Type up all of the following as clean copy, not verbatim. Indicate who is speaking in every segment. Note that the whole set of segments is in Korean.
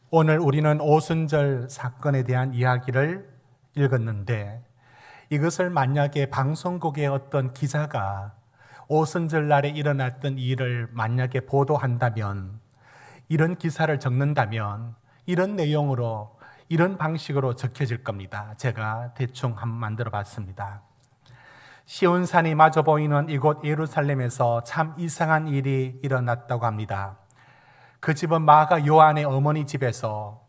Speaker 1: 오늘 우리는 오순절 사건에 대한 이야기를 읽었는데 이것을 만약에 방송국의 어떤 기자가 오순절 날에 일어났던 일을 만약에 보도한다면, 이런 기사를 적는다면 이런 내용으로, 이런 방식으로 적혀질 겁니다. 제가 대충 한번 만들어 봤습니다. 시온산이 마저 보이는 이곳 예루살렘에서 참 이상한 일이 일어났다고 합니다. 그 집은 마가 요한의 어머니 집에서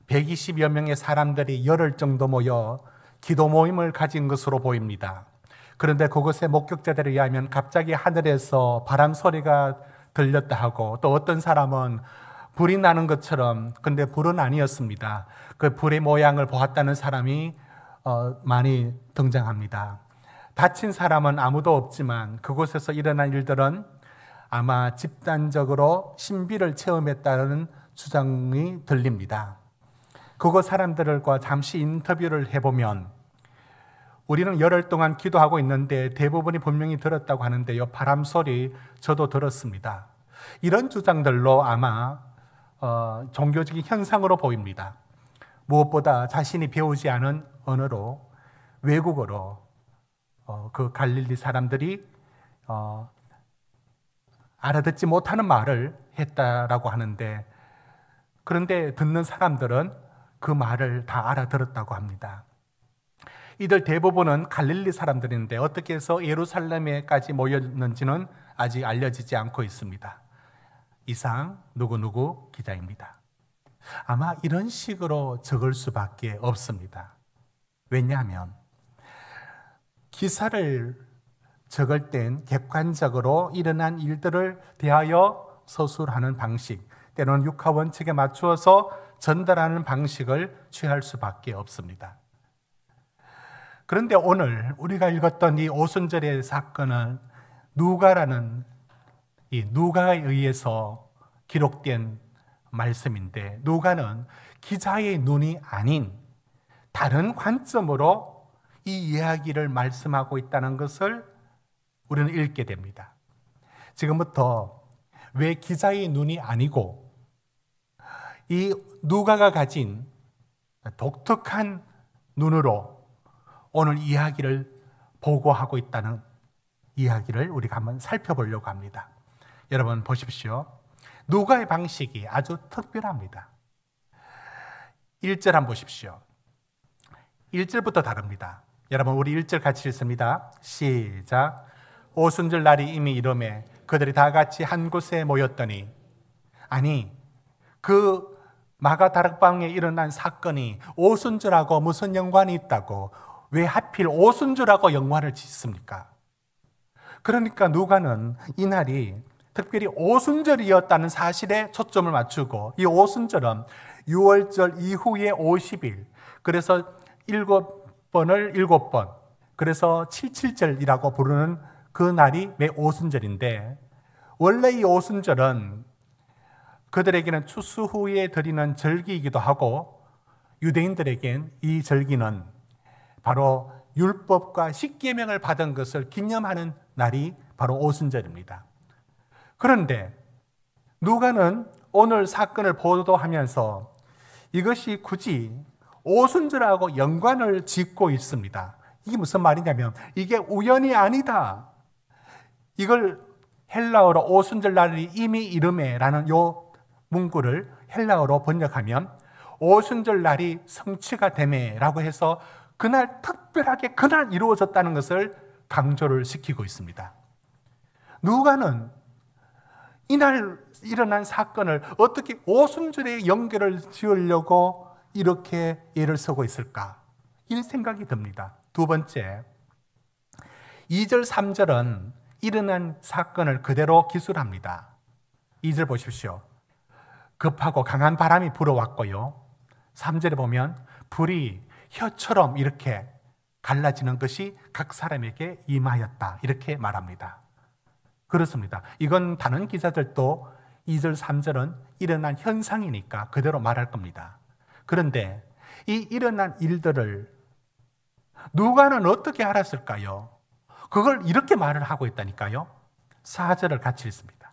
Speaker 1: 120여 명의 사람들이 열흘 정도 모여 기도 모임을 가진 것으로 보입니다. 그런데 그곳의 목격자들에 의하면 갑자기 하늘에서 바람 소리가 들렸다 하고, 또 어떤 사람은 불이 나는 것처럼, 근데 불은 아니었습니다. 그 불의 모양을 보았다는 사람이 많이 등장합니다. 다친 사람은 아무도 없지만 그곳에서 일어난 일들은 아마 집단적으로 신비를 체험했다는 주장이 들립니다. 그곳 사람들과 잠시 인터뷰를 해보면 우리는 열흘 동안 기도하고 있는데 대부분이 분명히 들었다고 하는데요, 바람 소리 저도 들었습니다. 이런 주장들로 아마 종교적인 현상으로 보입니다. 무엇보다 자신이 배우지 않은 언어로, 외국어로 그 갈릴리 사람들이 알아듣지 못하는 말을 했다라고 하는데, 그런데 듣는 사람들은 그 말을 다 알아들었다고 합니다. 이들 대부분은 갈릴리 사람들인데 어떻게 해서 예루살렘에까지 모였는지는 아직 알려지지 않고 있습니다. 이상 누구누구 기자입니다. 아마 이런 식으로 적을 수밖에 없습니다. 왜냐하면 기사를 적을 땐 객관적으로 일어난 일들을 대하여 서술하는 방식, 때로는 육하 원칙에 맞추어서 전달하는 방식을 취할 수밖에 없습니다. 그런데 오늘 우리가 읽었던 이 오순절의 사건은 누가라는 이 누가에 의해서 기록된 말씀인데, 누가는 기자의 눈이 아닌 다른 관점으로 이 이야기를 말씀하고 있다는 것을 우리는 읽게 됩니다. 지금부터 왜 기자의 눈이 아니고 이 누가가 가진 독특한 눈으로 오늘 이야기를 보고하고 있다는 이야기를 우리가 한번 살펴보려고 합니다. 여러분 보십시오. 누가의 방식이 아주 특별합니다. 1절 한번 보십시오. 1절부터 다릅니다. 여러분 우리 1절 같이 읽습니다. 시작. 오순절 날이 이미 이르매 그들이 다 같이 한 곳에 모였더니, 아니 그 마가다락방에 일어난 사건이 오순절하고 무슨 연관이 있다고, 왜 하필 오순절하고 연관을 짓습니까? 그러니까 누가는 이날이 특별히 오순절이었다는 사실에 초점을 맞추고, 이 오순절은 6월절 이후에 50일, 그래서 7번을 7번, 그래서 77절이라고 부르는 그 날이 매 오순절인데, 원래 이 오순절은 그들에게는 추수 후에 드리는 절기이기도 하고, 유대인들에겐 이 절기는 바로 율법과 십계명을 받은 것을 기념하는 날이 바로 오순절입니다. 그런데 누가는 오늘 사건을 보도하면서 이것이 굳이 오순절하고 연관을 짓고 있습니다. 이게 무슨 말이냐면 이게 우연이 아니다. 이걸 헬라어로 오순절 날이 이미 이르매라는 요 문구를 헬라어로 번역하면 오순절 날이 성취가 되매라고 해서 그날 특별하게 그날 이루어졌다는 것을 강조를 시키고 있습니다. 누가는 이날 일어난 사건을 어떻게 오순절에 연결을 지으려고 이렇게 예를 쓰고 있을까? 이 생각이 듭니다. 두 번째, 2절, 3절은 일어난 사건을 그대로 기술합니다. 2절 보십시오. 급하고 강한 바람이 불어왔고요. 3절에 보면 불이 혀처럼 이렇게 갈라지는 것이 각 사람에게 임하였다, 이렇게 말합니다. 그렇습니다. 이건 다른 기자들도 2절, 3절은 일어난 현상이니까 그대로 말할 겁니다. 그런데 이 일어난 일들을 누가는 어떻게 알았을까요? 그걸 이렇게 말을 하고 있다니까요. 4절을 같이 읽습니다.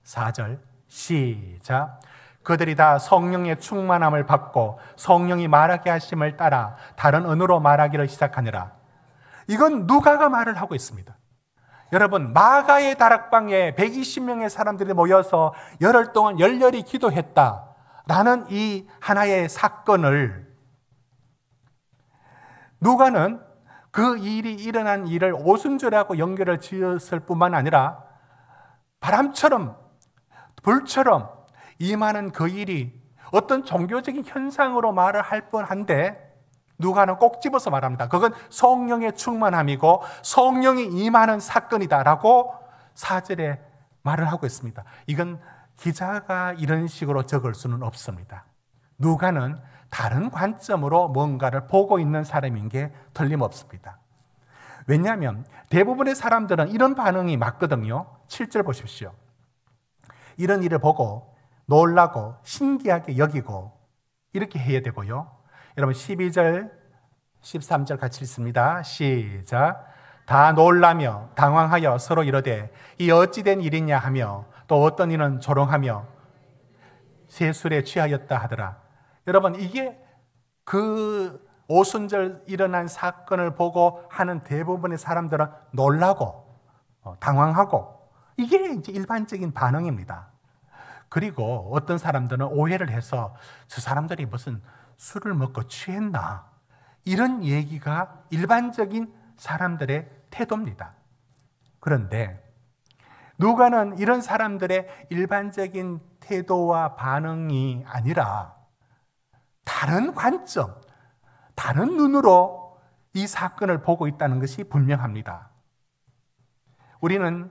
Speaker 1: 4절 시작. 그들이 다 성령의 충만함을 받고 성령이 말하게 하심을 따라 다른 언어로 말하기를 시작하니라. 이건 누가가 말을 하고 있습니다. 여러분, 마가의 다락방에 120명의 사람들이 모여서 열흘 동안 열렬히 기도했다라는 이 하나의 사건을 누가는 그 일이 일어난 일을 오순절하고 연결을 지었을 뿐만 아니라 바람처럼 불처럼 임하는 그 일이 어떤 종교적인 현상으로 말을 할 뻔한데 누가는 꼭 집어서 말합니다. 그건 성령의 충만함이고 성령이 임하는 사건이다라고 4절에 말을 하고 있습니다. 이건 기자가 이런 식으로 적을 수는 없습니다. 누가는 다른 관점으로 뭔가를 보고 있는 사람인 게 틀림없습니다. 왜냐하면 대부분의 사람들은 이런 반응이 맞거든요. 7절 보십시오. 이런 일을 보고 놀라고 신기하게 여기고 이렇게 해야 되고요. 여러분 12절, 13절 같이 읽습니다. 시작. 다 놀라며 당황하여 서로 이르되 이 어찌된 일이냐 하며 또 어떤 이는 조롱하며 세술에 취하였다 하더라. 여러분 이게 그 오순절 일어난 사건을 보고 하는 대부분의 사람들은 놀라고 당황하고 이게 이제 일반적인 반응입니다. 그리고 어떤 사람들은 오해를 해서 저 사람들이 무슨 술을 먹고 취했나 이런 얘기가 일반적인 사람들의 태도입니다. 그런데 누가는 이런 사람들의 일반적인 태도와 반응이 아니라 다른 관점, 다른 눈으로 이 사건을 보고 있다는 것이 분명합니다. 우리는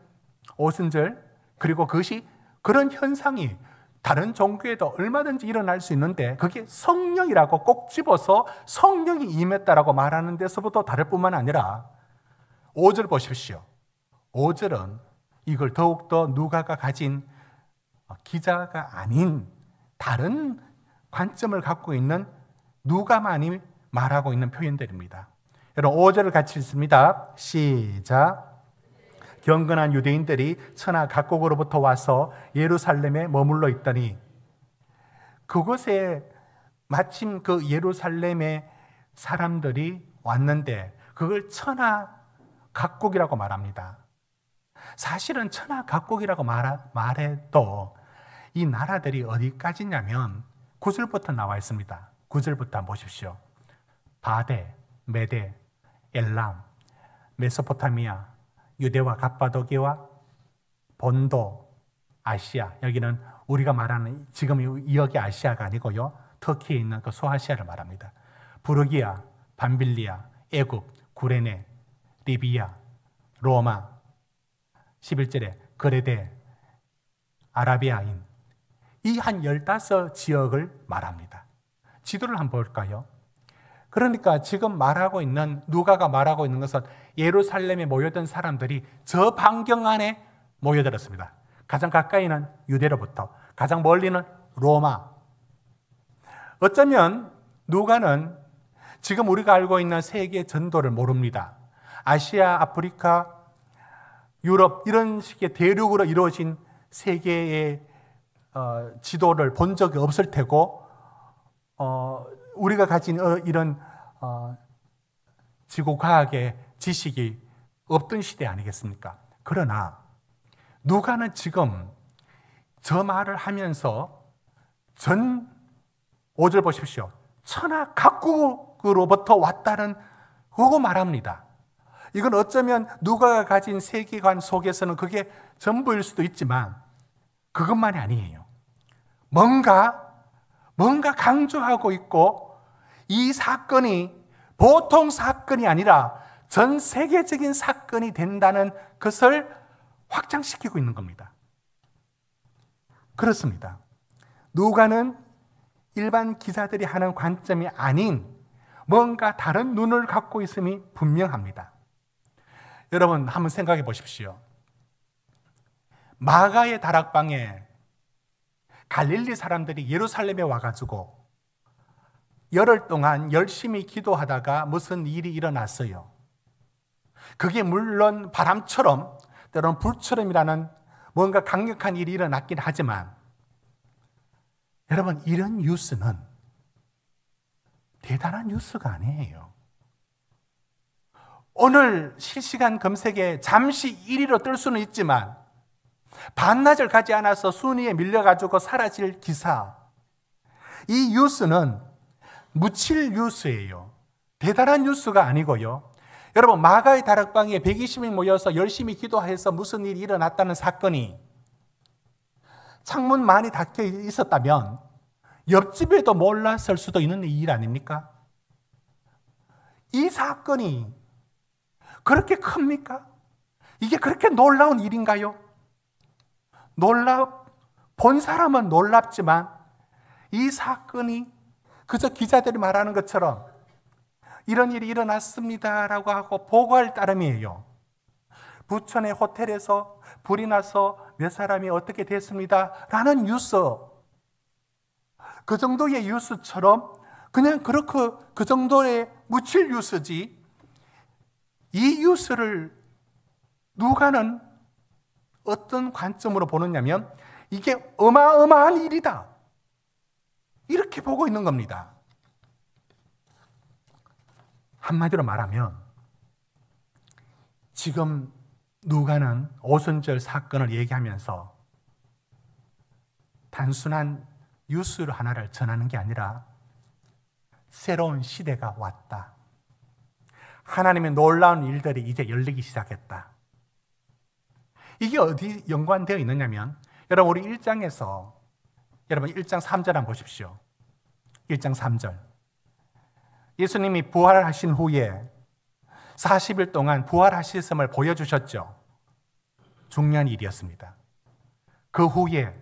Speaker 1: 오순절 그리고 그것이 그런 현상이 다른 종교에도 얼마든지 일어날 수 있는데 그게 성령이라고 꼭 집어서 성령이 임했다라고 말하는 데서부터 다를 뿐만 아니라 5절 보십시오. 5절은 이걸 더욱더 누가가 가진 기자가 아닌 다른 관점을 갖고 있는 누가만이 말하고 있는 표현들입니다. 여러분 5절을 같이 읽습니다. 시작. 경건한 유대인들이 천하 각국으로부터 와서 예루살렘에 머물러 있더니 그곳에 마침 그 예루살렘에 사람들이 왔는데 그걸 천하 각국이라고 말합니다. 사실은 천하 각국이라고 말해도 이 나라들이 어디까지냐면 9절부터 나와 있습니다. 9절부터 한번 보십시오. 바데, 메데, 엘람, 메소포타미아, 유대와 갑바도기와 본도, 아시아. 여기는 우리가 말하는 지금 이 여기 아시아가 아니고요. 터키에 있는 그 소아시아를 말합니다. 부르기아, 밤빌리아, 애굽, 구레네, 리비아, 로마. 11절에 그레데, 아라비아인. 이 한 15지역을 말합니다. 지도를 한번 볼까요? 그러니까 지금 말하고 있는 누가가 말하고 있는 것은 예루살렘에 모여든 사람들이 저 반경 안에 모여들었습니다. 가장 가까이는 유대로부터 가장 멀리는 로마. 어쩌면 누가는 지금 우리가 알고 있는 세계 전도를 모릅니다. 아시아, 아프리카, 유럽 이런 식의 대륙으로 이루어진 세계의 지도를 본 적이 없을 테고 우리가 가진 이런 지구과학의 지식이 없던 시대 아니겠습니까? 그러나 누가는 지금 저 말을 하면서 5절 보십시오. 천하 각국으로부터 왔다는 그거 말합니다. 이건 어쩌면 누가가 가진 세계관 속에서는 그게 전부일 수도 있지만 그것만이 아니에요. 뭔가 강조하고 있고 이 사건이 보통 사건이 아니라 전 세계적인 사건이 된다는 것을 확장시키고 있는 겁니다. 그렇습니다. 누가는 일반 기자들이 하는 관점이 아닌 뭔가 다른 눈을 갖고 있음이 분명합니다. 여러분 한번 생각해 보십시오. 마가의 다락방에 갈릴리 사람들이 예루살렘에 와가지고 열흘 동안 열심히 기도하다가 무슨 일이 일어났어요. 그게 물론 바람처럼 때로는 불처럼이라는 뭔가 강력한 일이 일어났긴 하지만 여러분, 이런 뉴스는 대단한 뉴스가 아니에요. 오늘 실시간 검색에 잠시 1위로 뜰 수는 있지만 반나절 가지 않아서 순위에 밀려가지고 사라질 기사, 이 뉴스는 묻힐 뉴스예요. 대단한 뉴스가 아니고요. 여러분, 마가의 다락방에 120명이 모여서 열심히 기도해서 무슨 일이 일어났다는 사건이 창문 많이 닫혀 있었다면 옆집에도 몰랐을 수도 있는 일 아닙니까? 이 사건이 그렇게 큽니까? 이게 그렇게 놀라운 일인가요? 본 사람은 놀랍지만 이 사건이 그저 기자들이 말하는 것처럼 이런 일이 일어났습니다라고 하고 보고할 따름이에요. 부천의 호텔에서 불이 나서 몇 사람이 어떻게 됐습니다라는 뉴스, 그 정도의 뉴스처럼 그냥 그렇고 그 정도의 묻힐 뉴스지, 이 뉴스를 누가는 어떤 관점으로 보느냐면 이게 어마어마한 일이다, 이렇게 보고 있는 겁니다. 한마디로 말하면 지금 누가는 오순절 사건을 얘기하면서 단순한 뉴스 하나를 전하는 게 아니라 새로운 시대가 왔다, 하나님의 놀라운 일들이 이제 열리기 시작했다, 이게 어디 연관되어 있느냐면 여러분, 우리 1장에서 여러분 1장 3절 한번 보십시오. 1장 3절, 예수님이 부활하신 후에 40일 동안 부활하셨음을 보여주셨죠. 중요한 일이었습니다. 그 후에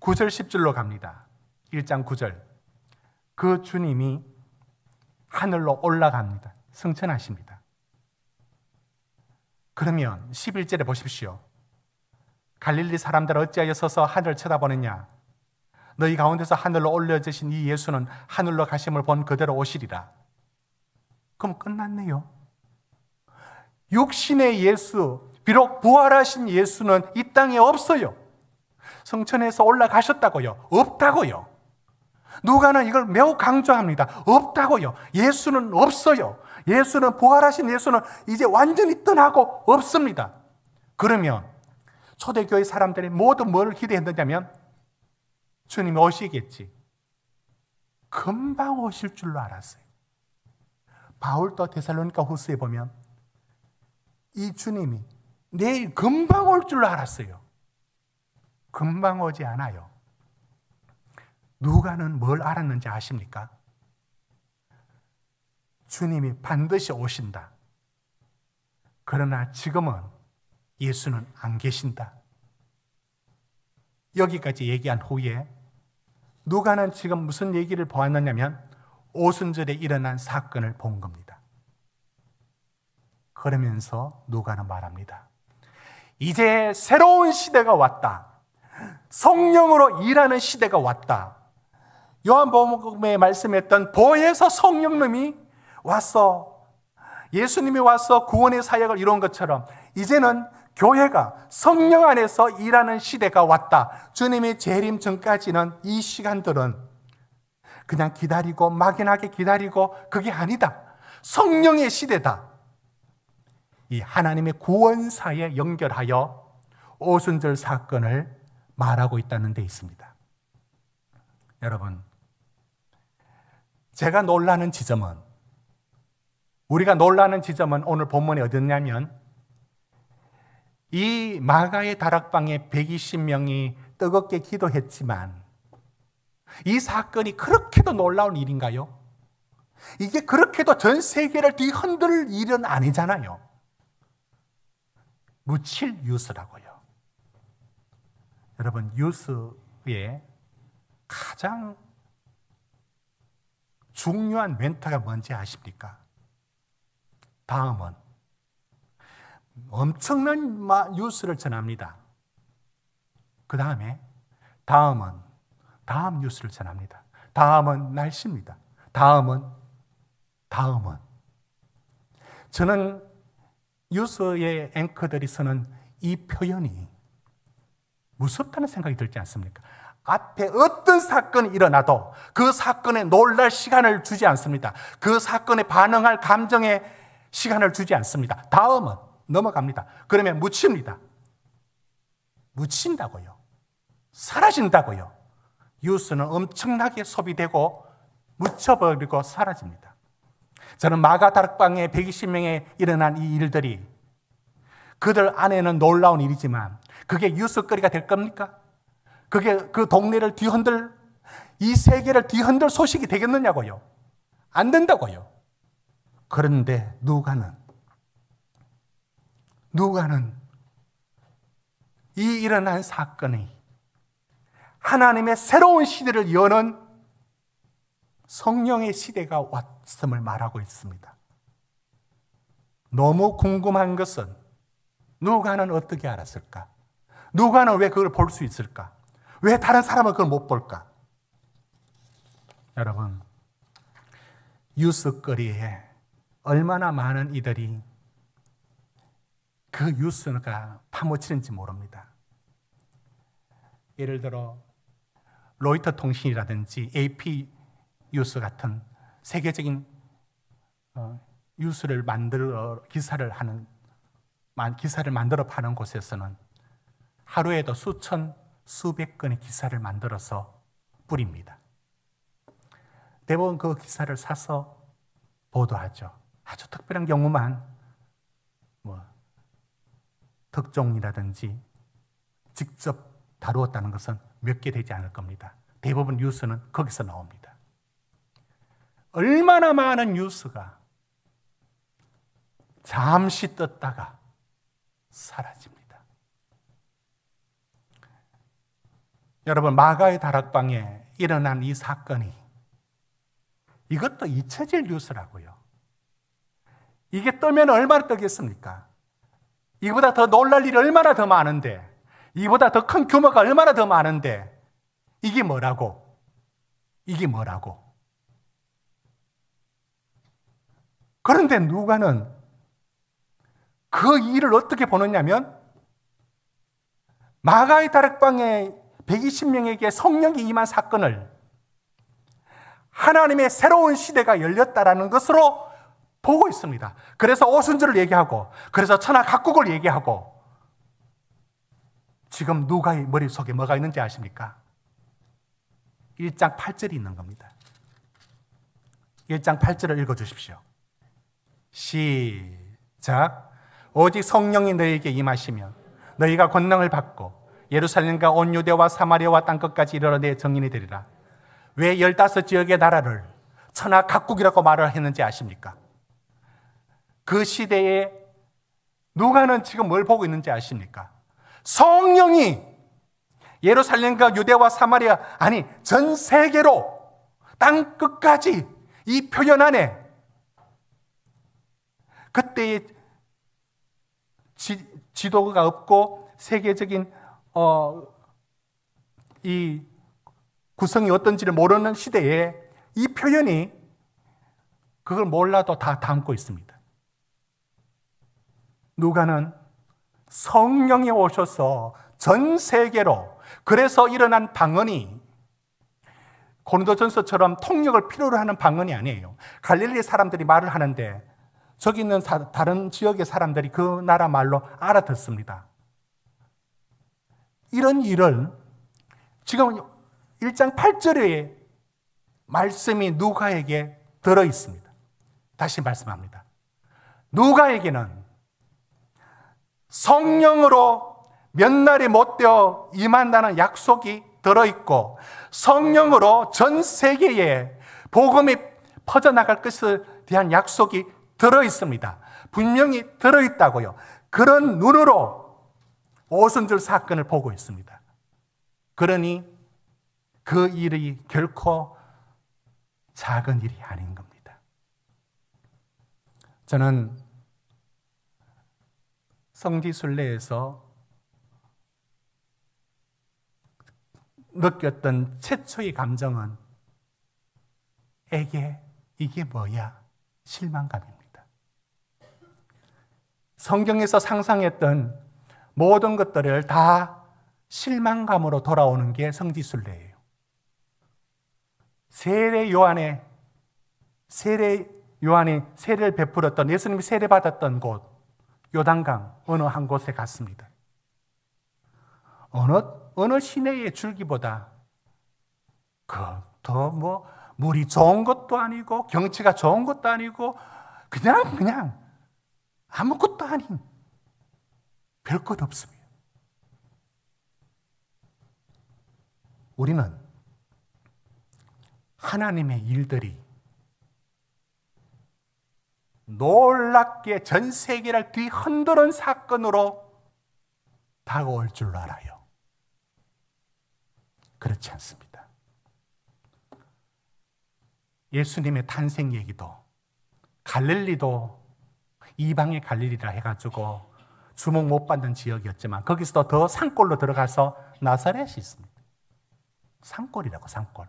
Speaker 1: 9절 10절로 갑니다. 1장 9절, 그 주님이 하늘로 올라갑니다. 승천하십니다. 그러면 11절에 보십시오. 갈릴리 사람들 어찌하여 서서 하늘을 쳐다보느냐? 너희 가운데서 하늘로 올려지신 이 예수는 하늘로 가심을 본 그대로 오시리라. 그럼 끝났네요. 육신의 예수, 비록 부활하신 예수는 이 땅에 없어요. 성천에서 올라가셨다고요? 없다고요. 누가는 이걸 매우 강조합니다. 없다고요. 예수는 없어요. 예수는, 부활하신 예수는 이제 완전히 떠나고 없습니다. 그러면 초대교회 사람들이 모두 뭘 기대했느냐면 주님이 오시겠지. 금방 오실 줄로 알았어요. 바울도 데살로니가 후서에 보면 이 주님이 내일 금방 올 줄로 알았어요. 금방 오지 않아요. 누가는 뭘 알았는지 아십니까? 주님이 반드시 오신다. 그러나 지금은 예수는 안 계신다. 여기까지 얘기한 후에 누가는 지금 무슨 얘기를 보았느냐면 오순절에 일어난 사건을 본 겁니다. 그러면서 누가는 말합니다. 이제 새로운 시대가 왔다. 성령으로 일하는 시대가 왔다. 요한복음에 말씀했던 보혜사 성령님이 와서, 예수님이 와서 구원의 사역을 이룬 것처럼 이제는 교회가 성령 안에서 일하는 시대가 왔다. 주님의 재림 전까지는 이 시간들은 그냥 기다리고 막연하게 기다리고 그게 아니다. 성령의 시대다. 이 하나님의 구원사에 연결하여 오순절 사건을 말하고 있다는 데 있습니다. 여러분, 제가 놀라는 지점은, 우리가 놀라는 지점은 오늘 본문에 어딨냐면 이 마가의 다락방에 120명이 뜨겁게 기도했지만 이 사건이 그렇게도 놀라운 일인가요? 이게 그렇게도 전 세계를 뒤흔들 일은 아니잖아요. 묻힐 뉴스라고요. 여러분, 뉴스의 가장 중요한 멘트가 뭔지 아십니까? 다음은 엄청난 뉴스를 전합니다. 그 다음에 다음 뉴스를 전합니다. 다음은 날씨입니다. 다음은 저는 뉴스의 앵커들이 쓰는 이 표현이 무섭다는 생각이 들지 않습니까? 앞에 어떤 사건이 일어나도 그 사건에 놀랄 시간을 주지 않습니다. 그 사건에 반응할 감정의 시간을 주지 않습니다. 다음은 넘어갑니다. 그러면 묻힙니다. 묻힌다고요. 사라진다고요. 뉴스는 엄청나게 소비되고 묻혀버리고 사라집니다. 저는 마가다락방에 120명에 일어난 이 일들이 그들 안에는 놀라운 일이지만 그게 뉴스거리가 될 겁니까? 그게 그 동네를 뒤흔들, 이 세계를 뒤흔들 소식이 되겠느냐고요. 안 된다고요. 그런데 누가는 이 일어난 사건이 하나님의 새로운 시대를 여는 성령의 시대가 왔음을 말하고 있습니다. 너무 궁금한 것은 누가는 어떻게 알았을까? 누가는 왜 그걸 볼 수 있을까? 왜 다른 사람은 그걸 못 볼까? 여러분, 뉴스거리에 얼마나 많은 이들이 그 뉴스가 파묻히는지 모릅니다. 예를 들어 로이터 통신이라든지 AP 뉴스 같은 세계적인 뉴스를 기사를 만들어 파는 곳에서는 하루에도 수천, 수백 건의 기사를 만들어서 뿌립니다. 대부분 그 기사를 사서 보도하죠. 아주 특별한 경우만 특종이라든지 직접 다루었다는 것은 몇 개 되지 않을 겁니다. 대부분 뉴스는 거기서 나옵니다. 얼마나 많은 뉴스가 잠시 떴다가 사라집니다. 여러분, 마가의 다락방에 일어난 이 사건이 이것도 잊혀질 뉴스라고요. 이게 뜨면 얼마나 뜨겠습니까? 이보다 더 놀랄 일이 얼마나 더 많은데, 이보다 더 큰 규모가 얼마나 더 많은데, 이게 뭐라고? 그런데 누가는 그 일을 어떻게 보느냐면 마가의 다락방에 120명에게 성령이 임한 사건을 하나님의 새로운 시대가 열렸다라는 것으로 보고 있습니다. 그래서 오순절을 얘기하고, 그래서 천하 각국을 얘기하고, 지금 누가의 머릿속에 뭐가 있는지 아십니까? 1장 8절이 있는 겁니다. 1장 8절을 읽어주십시오. 시작. 오직 성령이 너희에게 임하시면 너희가 권능을 받고 예루살렘과 온 유대와 사마리아와 땅끝까지 이르러 내 증인이 되리라. 왜 15지역의 나라를 천하 각국이라고 말을 했는지 아십니까? 그 시대에 누가는 지금 뭘 보고 있는지 아십니까? 성령이 예루살렘과 유대와 사마리아, 아니 전 세계로 땅끝까지, 이 표현 안에 그때의 지도가 없고 세계적인 이 구성이 어떤지를 모르는 시대에 이 표현이 그걸 몰라도 다 담고 있습니다. 누가는 성령이 오셔서 전 세계로, 그래서 일어난 방언이 고린도전서처럼 통역을 필요로 하는 방언이 아니에요. 갈릴리 사람들이 말을 하는데 저기 있는 다른 지역의 사람들이 그 나라 말로 알아듣습니다. 이런 일을 지금 1장 8절의 말씀이 누가에게 들어 있습니다. 다시 말씀합니다. 누가에게는 성령으로 몇 날이 못 되어 임한다는 약속이 들어있고, 성령으로 전 세계에 복음이 퍼져나갈 것에 대한 약속이 들어있습니다. 분명히 들어있다고요. 그런 눈으로 오순절 사건을 보고 있습니다. 그러니 그 일이 결코 작은 일이 아닌 겁니다. 저는 성지순례에서 느꼈던 최초의 감정은 이게 뭐야? 실망감입니다. 성경에서 상상했던 모든 것들을 다 실망감으로 돌아오는 게 성지순례예요. 세례요한이 세례를 베풀었던, 예수님이 세례받았던 곳, 요단강 어느 한 곳에 갔습니다. 어느 시내의 줄기보다 더 물이 좋은 것도 아니고 경치가 좋은 것도 아니고 그냥 아무것도 아닌 별것 없습니다. 우리는 하나님의 일들이 놀랍게 전 세계를 뒤흔드는 사건으로 다가올 줄 알아요. 그렇지 않습니다. 예수님의 탄생 얘기도 갈릴리도 이방의 갈릴리라 해가지고 주목 못 받는 지역이었지만 거기서도 더 산골로 들어가서 나사렛이 있습니다. 산골이라고, 산골.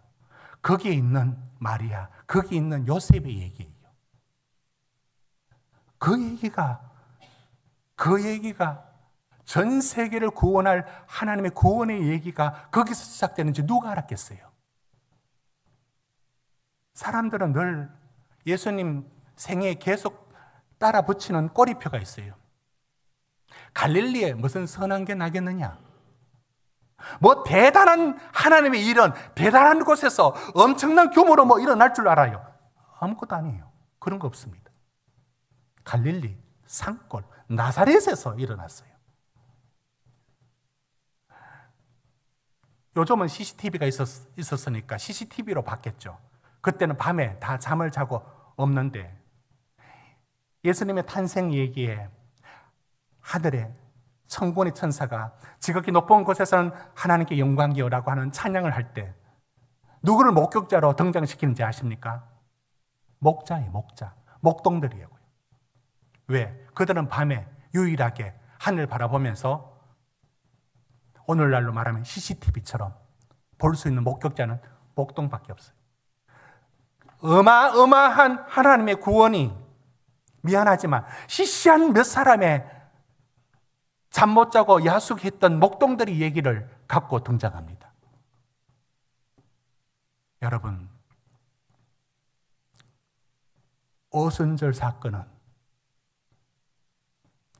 Speaker 1: 거기에 있는 마리아, 거기에 있는 요셉의 얘기예요. 그 얘기가 전 세계를 구원할 하나님의 구원의 얘기가 거기서 시작되는지 누가 알았겠어요? 사람들은 늘 예수님 생애에 계속 따라 붙이는 꼬리표가 있어요. 갈릴리에 무슨 선한 게 나겠느냐? 뭐 대단한 하나님의 일은 대단한 곳에서 엄청난 규모로 일어날 줄 알아요. 아무것도 아니에요. 그런 거 없습니다. 갈릴리, 산골, 나사렛에서 일어났어요. 요즘은 CCTV가 있었으니까 CCTV로 봤겠죠. 그때는 밤에 다 잠을 자고 없는데 예수님의 탄생 얘기에 하늘에 천군의 천사가 지극히 높은 곳에서는 하나님께 영광이요라고 하는 찬양을 할 때 누구를 목격자로 등장시키는지 아십니까? 목자예요, 목자. 목동들이에요. 왜? 그들은 밤에 유일하게 하늘을 바라보면서 오늘날로 말하면 CCTV처럼 볼 수 있는 목격자는 목동밖에 없어요. 어마어마한 하나님의 구원이 미안하지만 시시한 몇 사람의 잠 못 자고 야숙했던 목동들의 얘기를 갖고 등장합니다. 여러분, 오순절 사건은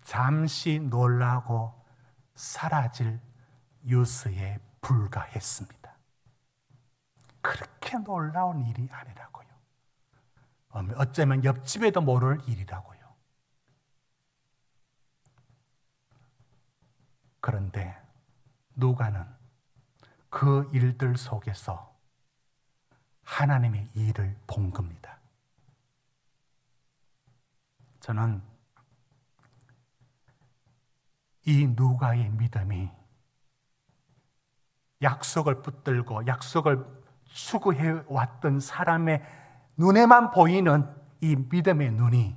Speaker 1: 잠시 놀라고 사라질 뉴스에 불과했습니다. 그렇게 놀라운 일이 아니라고요. 어쩌면 옆집에도 모를 일이라고요. 그런데 누가는 그 일들 속에서 하나님의 일을 본 겁니다. 저는 이 누가의 믿음이 약속을 붙들고 약속을 추구해 왔던 사람의 눈에만 보이는 이 믿음의 눈이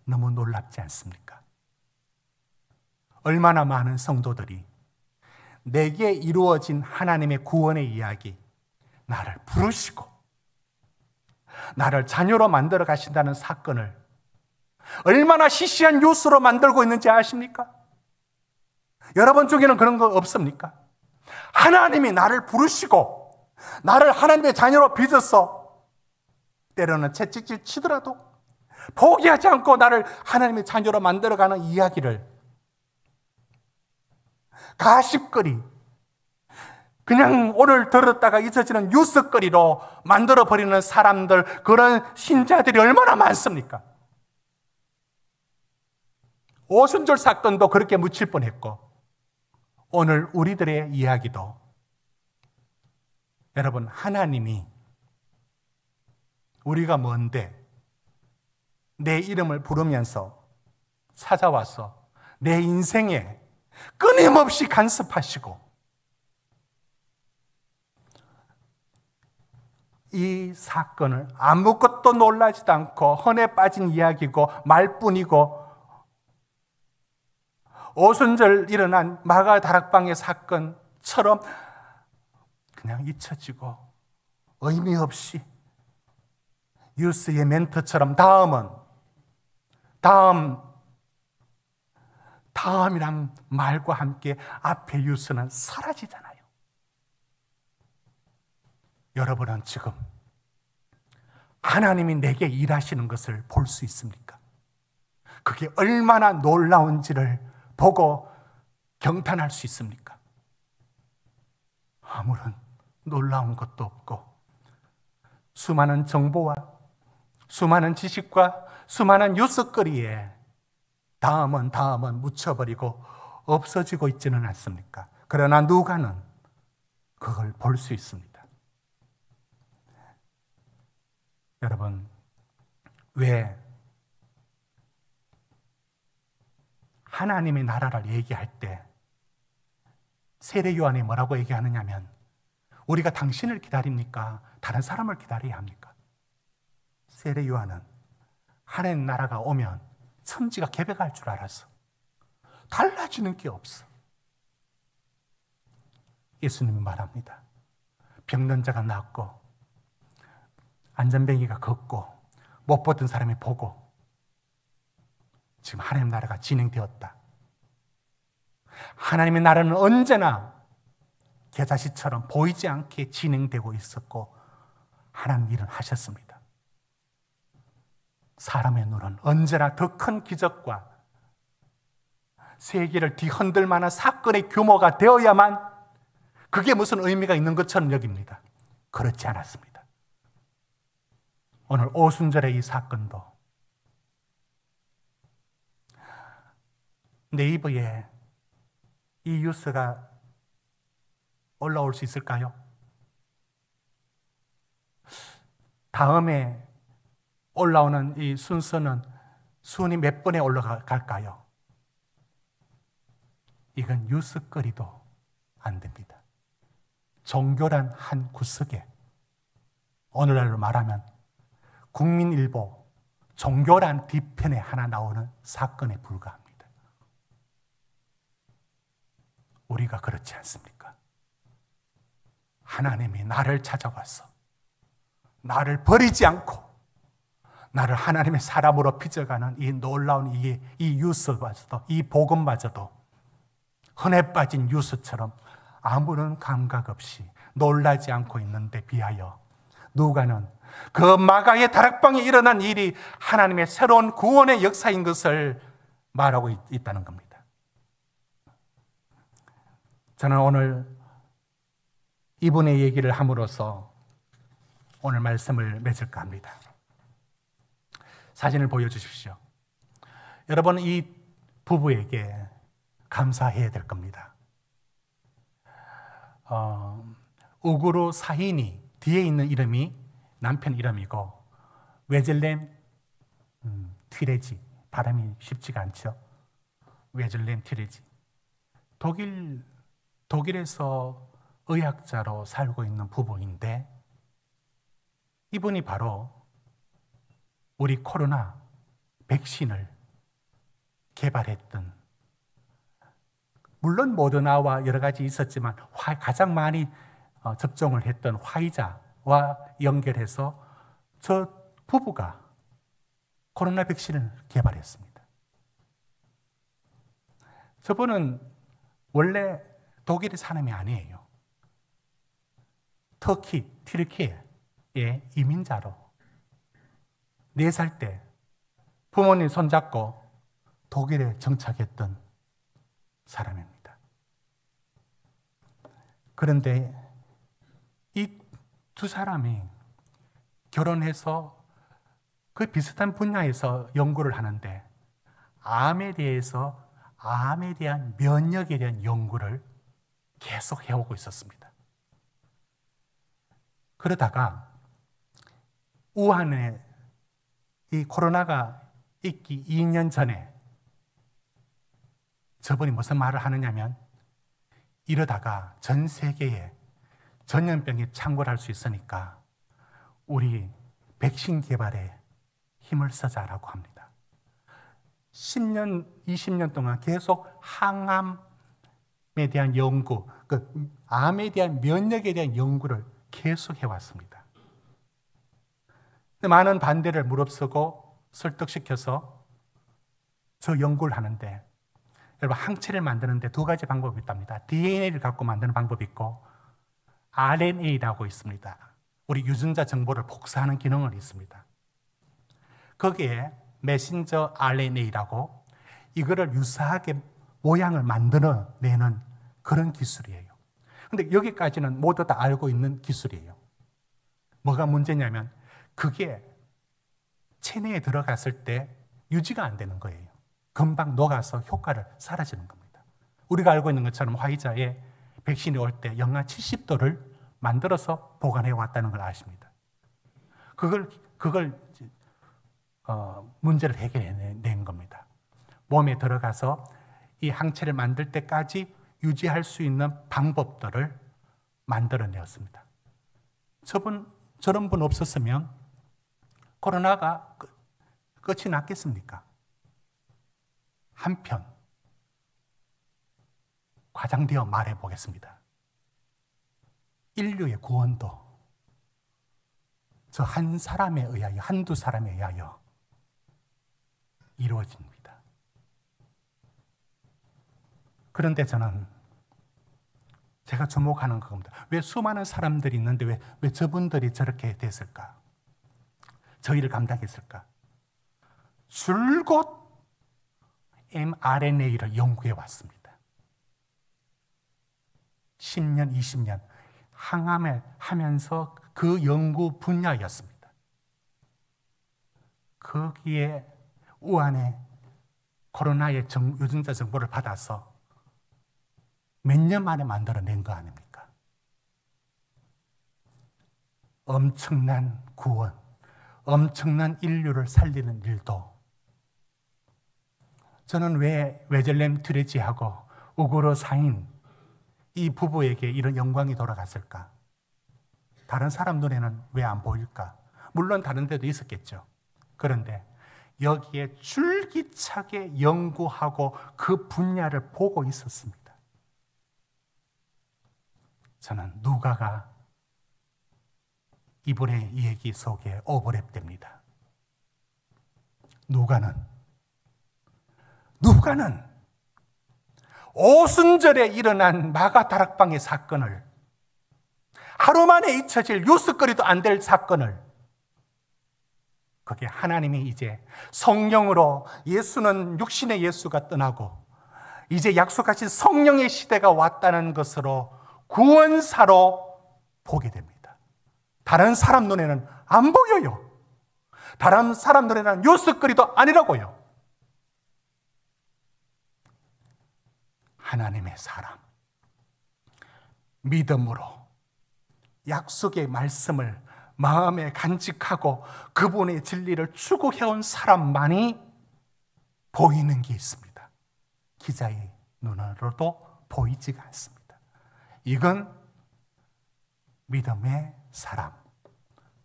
Speaker 1: 너무 놀랍지 않습니까? 얼마나 많은 성도들이 내게 이루어진 하나님의 구원의 이야기, 나를 부르시고 나를 자녀로 만들어 가신다는 사건을 얼마나 시시한 뉴스로 만들고 있는지 아십니까? 여러분 중에는 그런 거 없습니까? 하나님이 나를 부르시고 나를 하나님의 자녀로 빚어서 때로는 채찍질 치더라도 포기하지 않고 나를 하나님의 자녀로 만들어가는 이야기를 가십거리, 그냥 오늘 들었다가 잊어지는 뉴스거리로 만들어버리는 사람들, 그런 신자들이 얼마나 많습니까? 오순절 사건도 그렇게 묻힐 뻔했고 오늘 우리들의 이야기도 여러분, 하나님이 우리가 뭔데 내 이름을 부르면서 찾아와서 내 인생에 끊임없이 간섭하시고 이 사건을 아무것도 놀라지도 않고 헌에 빠진 이야기고 말뿐이고 오순절 일어난 마가 다락방의 사건처럼 그냥 잊혀지고 의미 없이 뉴스의 멘트처럼 다음 다음이란 말과 함께 앞에 유스는 사라지잖아요. 여러분은 지금 하나님이 내게 일하시는 것을 볼 수 있습니까? 그게 얼마나 놀라운지를 보고 경탄할 수 있습니까? 아무런 놀라운 것도 없고 수많은 정보와 수많은 지식과 수많은 뉴스거리에 다음은 묻혀버리고 없어지고 있지는 않습니까? 그러나 누가는 그걸 볼 수 있습니다. 여러분, 왜 하나님의 나라를 얘기할 때 세례 요한이 뭐라고 얘기하느냐면, 우리가 당신을 기다립니까? 다른 사람을 기다려야 합니까? 세례 요한은 하나님 나라가 오면 천지가 개벽할 줄 알았어. 달라지는 게 없어. 예수님이 말합니다. 병든 자가 낫고 안전뱅이가 걷고 못 보던 사람이 보고 지금 하나님 나라가 진행되었다. 하나님의 나라는 언제나 겨자씨처럼 보이지 않게 진행되고 있었고 하나님 일은 하셨습니다. 사람의 눈은 언제나 더 큰 기적과 세계를 뒤흔들 만한 사건의 규모가 되어야만 그게 무슨 의미가 있는 것처럼 여깁니다. 그렇지 않았습니다. 오늘 오순절의 이 사건도 네이버에 이 뉴스가 올라올 수 있을까요? 다음에 올라오는 이 순서는 순위 몇 번에 올라갈까요? 이건 뉴스거리도 안 됩니다. 종교란 한 구석에, 오늘날로 말하면 국민일보 종교란 뒤편에 하나 나오는 사건에 불과합니다. 우리가 그렇지 않습니까? 하나님이 나를 찾아와서 나를 버리지 않고 나를 하나님의 사람으로 빚어가는 이 놀라운 이 뉴스마저도, 이 복음마저도 흔해 빠진 뉴스처럼 아무런 감각 없이 놀라지 않고 있는데 비하여 누가는 그 마가의 다락방에 일어난 일이 하나님의 새로운 구원의 역사인 것을 말하고 있다는 겁니다. 저는 오늘 이분의 얘기를 함으로써 오늘 말씀을 맺을까 합니다. 사진을 보여주십시오. 여러분, 이 부부에게 감사해야 될 겁니다. 우구르 사히니 뒤에 있는 이름이 남편 이름이고 웨즐렘 튀레지, 발음이 쉽지가 않죠. 웨즐렘 튀레지, 독일에서 의학자로 살고 있는 부부인데 이분이 바로 우리 코로나 백신을 개발했던, 물론 모더나와 여러 가지 있었지만 가장 많이 접종을 했던 화이자와 연결해서 저 부부가 코로나 백신을 개발했습니다. 저분은 원래 독일의 사람이 아니에요. 튀르키예의 이민자로 4살 때 부모님 손잡고 독일에 정착했던 사람입니다. 그런데 이 두 사람이 결혼해서 그 비슷한 분야에서 연구를 하는데 암에 대한 면역에 대한 연구를 계속 해오고 있었습니다. 그러다가 우한에 이 코로나가 있기 2년 전에 저분이 무슨 말을 하느냐면, 이러다가 전 세계에 전염병이 창궐할 수 있으니까 우리 백신 개발에 힘을 쓰자라고 합니다. 10년, 20년 동안 계속 항암에 대한 연구, 암에 대한 면역에 대한 연구를 계속 해왔습니다. 많은 반대를 무릅쓰고 설득시켜서 저 연구를 하는데 여러분, 항체를 만드는데 두 가지 방법이 있답니다. DNA를 갖고 만드는 방법이 있고 RNA라고 있습니다. 우리 유전자 정보를 복사하는 기능이 있습니다. 거기에 메신저 RNA라고 이거를 유사하게 모양을 만들어내는 그런 기술이에요. 근데 여기까지는 모두 다 알고 있는 기술이에요. 뭐가 문제냐면 그게 체내에 들어갔을 때 유지가 안 되는 거예요. 금방 녹아서 효과를 사라지는 겁니다. 우리가 알고 있는 것처럼 화이자에 백신이 올 때 영하 70도를 만들어서 보관해 왔다는 걸 아십니다. 그걸 문제를 해결해낸 겁니다. 몸에 들어가서 이 항체를 만들 때까지 유지할 수 있는 방법들을 만들어내었습니다. 저런 분 없었으면 코로나가 끝이 났겠습니까? 한편 과장되어 말해보겠습니다. 인류의 구원도 저 한 사람에 의하여, 한두 사람에 의하여 이루어집니다. 그런데 저는 제가 주목하는 겁니다. 왜 수많은 사람들이 있는데 왜 저분들이 저렇게 됐을까? 저희를 감당했을까? 줄곧 mRNA를 연구해 왔습니다. 10년, 20년 항암을 하면서 그 연구 분야였습니다. 거기에 우한에 코로나의 유전자 정보를 받아서 몇 년 만에 만들어낸 거 아닙니까? 엄청난 구원, 엄청난 인류를 살리는 일도 저는 왜 웨젤렘 튜레지하고 우고르 사인 이 부부에게 이런 영광이 돌아갔을까? 다른 사람 눈에는 왜 안 보일까? 물론 다른 데도 있었겠죠. 그런데 여기에 줄기차게 연구하고 그 분야를 보고 있었습니다. 저는 누가가 이분의 얘기 속에 오버랩됩니다. 누가는 오순절에 일어난 마가다락방의 사건을, 하루 만에 잊혀질 뉴스거리도 안 될 사건을, 그게 하나님이 이제 성령으로, 예수는 육신의 예수가 떠나고 이제 약속하신 성령의 시대가 왔다는 것으로 구원사로 보게 됩니다. 다른 사람 눈에는 안 보여요. 다른 사람 눈에는 뉴스거리도 아니라고요. 하나님의 사람, 믿음으로 약속의 말씀을 마음에 간직하고 그분의 진리를 추구해온 사람만이 보이는 게 있습니다. 기자의 눈으로도 보이지가 않습니다. 이건 믿음의 사람,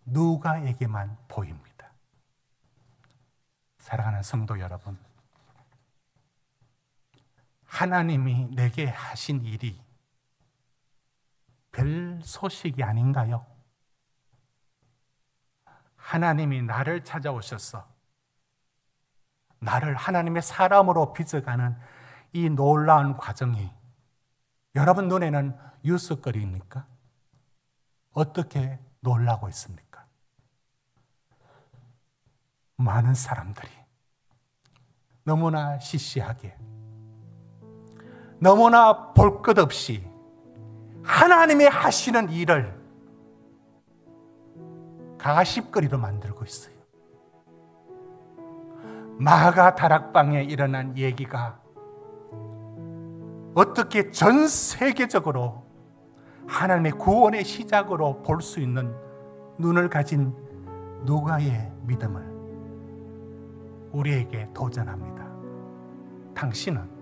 Speaker 1: 누가에게만 보입니다. 사랑하는 성도 여러분, 하나님이 내게 하신 일이 별 소식이 아닌가요? 하나님이 나를 찾아오셔서 나를 하나님의 사람으로 빚어가는 이 놀라운 과정이 여러분 눈에는 뉴스거리입니까? 어떻게 놀라고 있습니까? 많은 사람들이 너무나 시시하게, 너무나 볼 것 없이 하나님이 하시는 일을 가십거리로 만들고 있어요. 마가 다락방에 일어난 얘기가 어떻게 전 세계적으로 하나님의 구원의 시작으로 볼 수 있는 눈을 가진 누가의 믿음을 우리에게 도전합니다. 당신은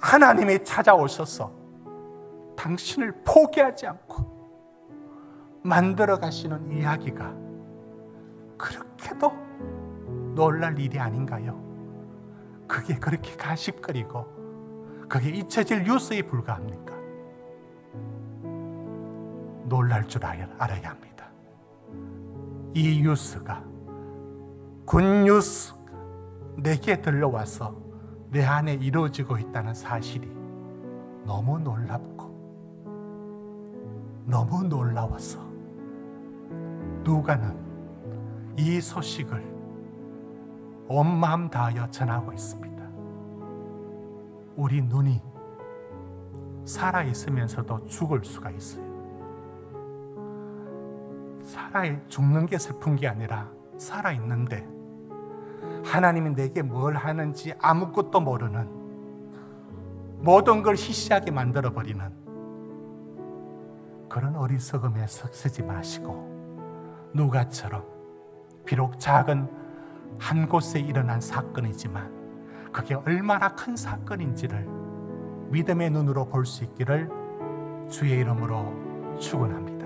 Speaker 1: 하나님이 찾아오셔서 당신을 포기하지 않고 만들어 가시는 이야기가 그렇게도 놀랄 일이 아닌가요? 그게 그렇게 가십거리고 그게 잊혀질 뉴스에 불과합니까? 놀랄 줄 알아야 합니다. 이 뉴스가 굿뉴스 내게 들려와서 내 안에 이루어지고 있다는 사실이 너무 놀랍고 너무 놀라워서 누가는 이 소식을 온 마음 다하여 전하고 있습니다. 우리 눈이 살아있으면서도 죽을 수가 있어요. 죽는 게 슬픈 게 아니라 살아있는데 하나님이 내게 뭘 하는지 아무것도 모르는, 모든 걸 희시하게 만들어버리는 그런 어리석음에 쓰지 마시고, 누가처럼 비록 작은 한 곳에 일어난 사건이지만 그게 얼마나 큰 사건인지를 믿음의 눈으로 볼 수 있기를 주의 이름으로 축원합니다.